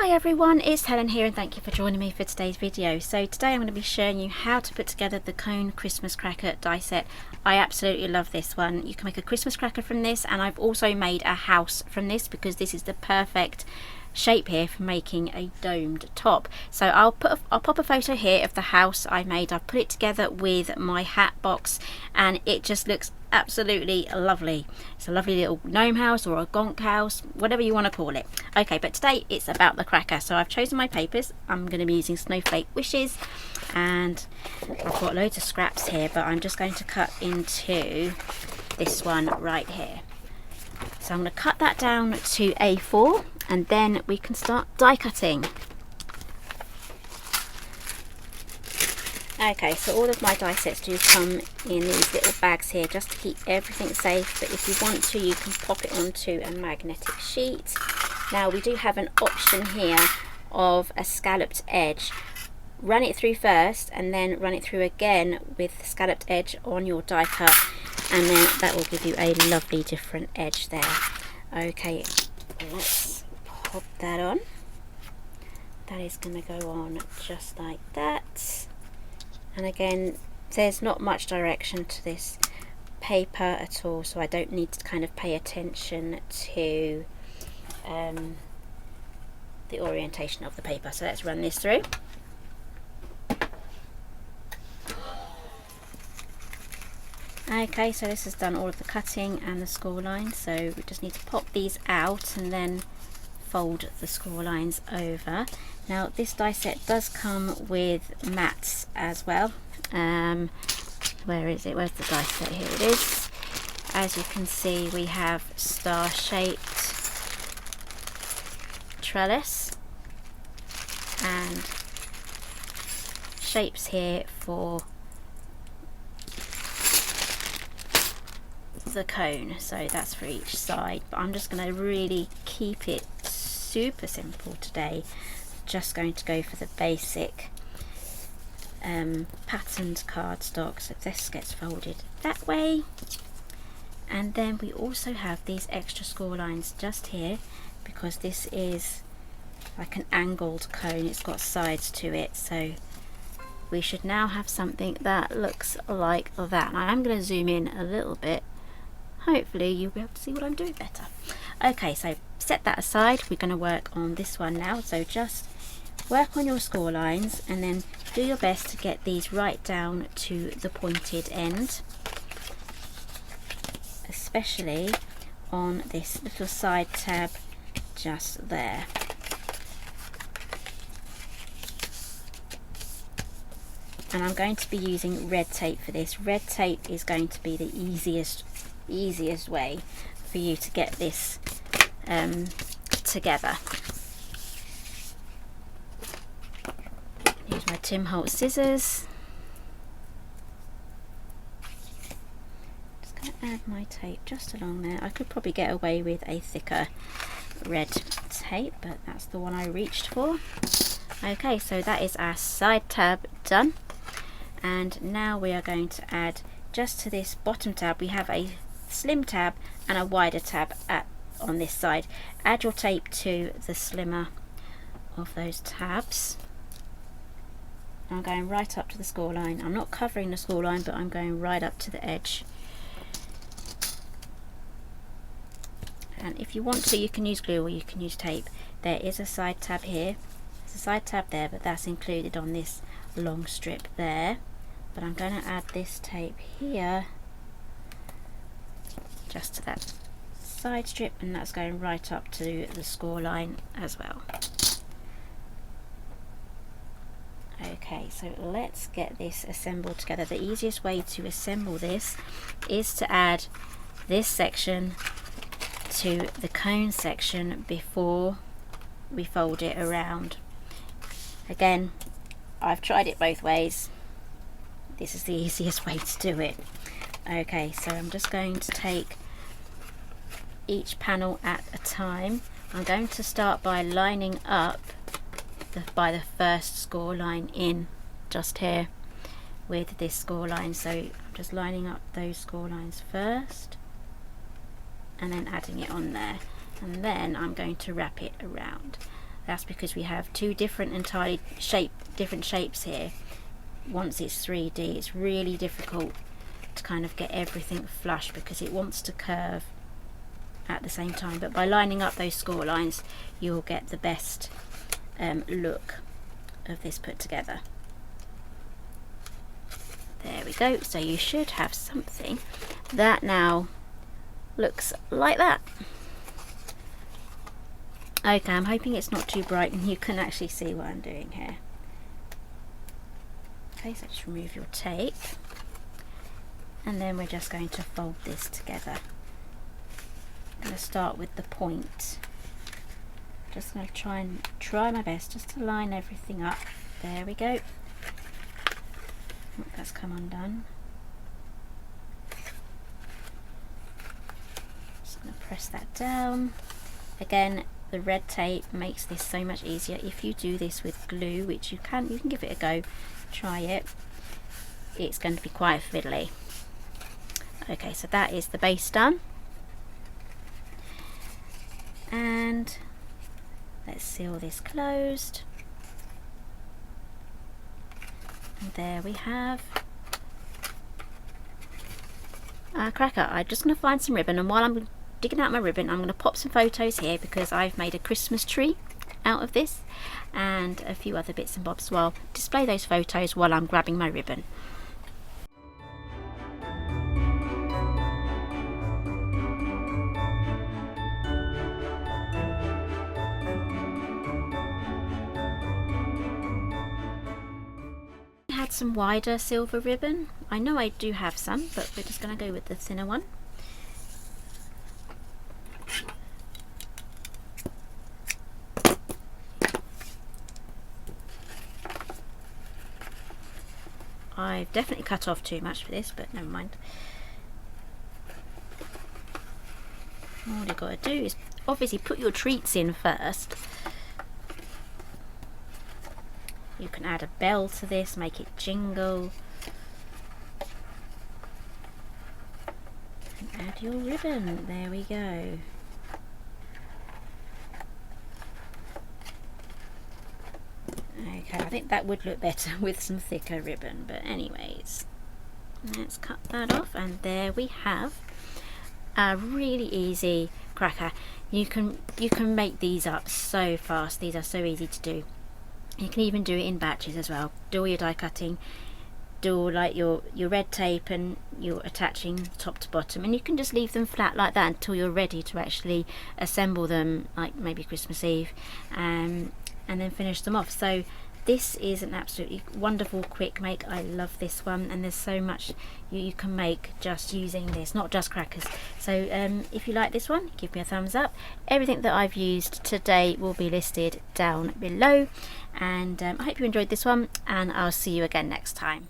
Hi everyone, it's Helen here and thank you for joining me for today's video. So today I'm going to be showing you how to put together the Cone Christmas Cracker die set. I absolutely love this one. You can make a Christmas cracker from this, and I've also made a house from this because this is the perfect shape here for making a domed top. So I'll pop a photo here of the house I made. I've put it together with my hat box and it just looks absolutely lovely. It's a lovely little gnome house or a gonk house, whatever you want to call it. Okay, but today it's about the cracker. So I've chosen my papers. I'm going to be using Snowflake Wishes, and I've got loads of scraps here, but I'm just going to cut into this one right here. So I'm going to cut that down to A4 and then we can start die cutting. Okay, so all of my die sets do come in these little bags here just to keep everything safe, but if you want to you can pop it onto a magnetic sheet. Now we do have an option here of a scalloped edge. Run it through first and then run it through again with the scalloped edge on your die cut, and then that will give you a lovely different edge there. Okay, let's pop that on. That is going to go on just like that. And again, there's not much direction to this paper at all, so I don't need to kind of pay attention to the orientation of the paper. So let's run this through. Okay, so this has done all of the cutting and the score lines, so we just need to pop these out and then fold the score lines over. Now this die set does come with mats as well. Where is it? Where's the die set? Here it is. As you can see, we have star-shaped trellis and shapes here for the cone, so that's for each side, but I'm just going to really keep it super simple today. Just going to go for the basic patterned cardstock, so this gets folded that way, and then we also have these extra score lines just here because this is like an angled cone, it's got sides to it, so we should now have something that looks like that. Now I'm going to zoom in a little bit. Hopefully you'll be able to see what I'm doing better. Okay, so set that aside. We're going to work on this one now. So just work on your score lines and then do your best to get these right down to the pointed end, especially on this little side tab just there. And I'm going to be using red tape for this. Red tape is going to be the easiest way for you to get this together. Use my Tim Holtz scissors. Just going to add my tape just along there. I could probably get away with a thicker red tape, but that's the one I reached for. Okay, so that is our side tab done, and now we are going to add just to this bottom tab. We have a slim tab and a wider tab on this side. Add your tape to the slimmer of those tabs. I'm going right up to the score line. I'm not covering the score line, but I'm going right up to the edge. And if you want to, you can use glue or you can use tape. There is a side tab here. There's a side tab there, but that's included on this long strip there. But I'm going to add this tape here just to that side strip, and that's going right up to the score line as well. Okay, so let's get this assembled together. The easiest way to assemble this is to add this section to the cone section before we fold it around. Again, I've tried it both ways. This is the easiest way to do it. Okay, so I'm just going to take each panel at a time. I'm going to start by lining up by the first score line in just here with this score line. So I'm just lining up those score lines first and then adding it on there, and then I'm going to wrap it around. That's because we have two different entirely different shapes here. Once it's 3D, it's really difficult to kind of get everything flush because it wants to curve at the same time, but by lining up those score lines you'll get the best look of this put together. There we go. So you should have something that now looks like that. Okay, I'm hoping it's not too bright and you can actually see what I'm doing here. Okay, so just remove your tape and then we're just going to fold this together. I'm going to start with the point. Just going to try my best just to line everything up. There we go. That's come undone. Just going to press that down. Again, the red tape makes this so much easier. If you do this with glue, which you can give it a go, try it. It's going to be quite fiddly. Okay, so that is the base done. And let's seal this closed. And there we have our cracker. I'm just going to find some ribbon, and while I'm digging out my ribbon I'm going to pop some photos here because I've made a Christmas tree out of this and a few other bits and bobs as well. Display those photos while I'm grabbing my ribbon. Had some wider silver ribbon. I know I do have some, but we're just going to go with the thinner one. I've definitely cut off too much for this, but never mind. All you've got to do is obviously put your treats in first. You can add a bell to this, make it jingle. And add your ribbon. There we go. Okay, I think that would look better with some thicker ribbon, but anyways, let's cut that off, and there we have a really easy cracker. You can make these up so fast. These are so easy to do. You can even do it in batches as well. Do all your die cutting, do all like your red tape, and you're attaching top to bottom, and you can just leave them flat like that until you're ready to actually assemble them, like maybe Christmas Eve, and then finish them off. So this is an absolutely wonderful quick make. I love this one, and there's so much you can make just using this, not just crackers. So if you like this one, give me a thumbs up. Everything that I've used today will be listed down below, and I hope you enjoyed this one, and I'll see you again next time.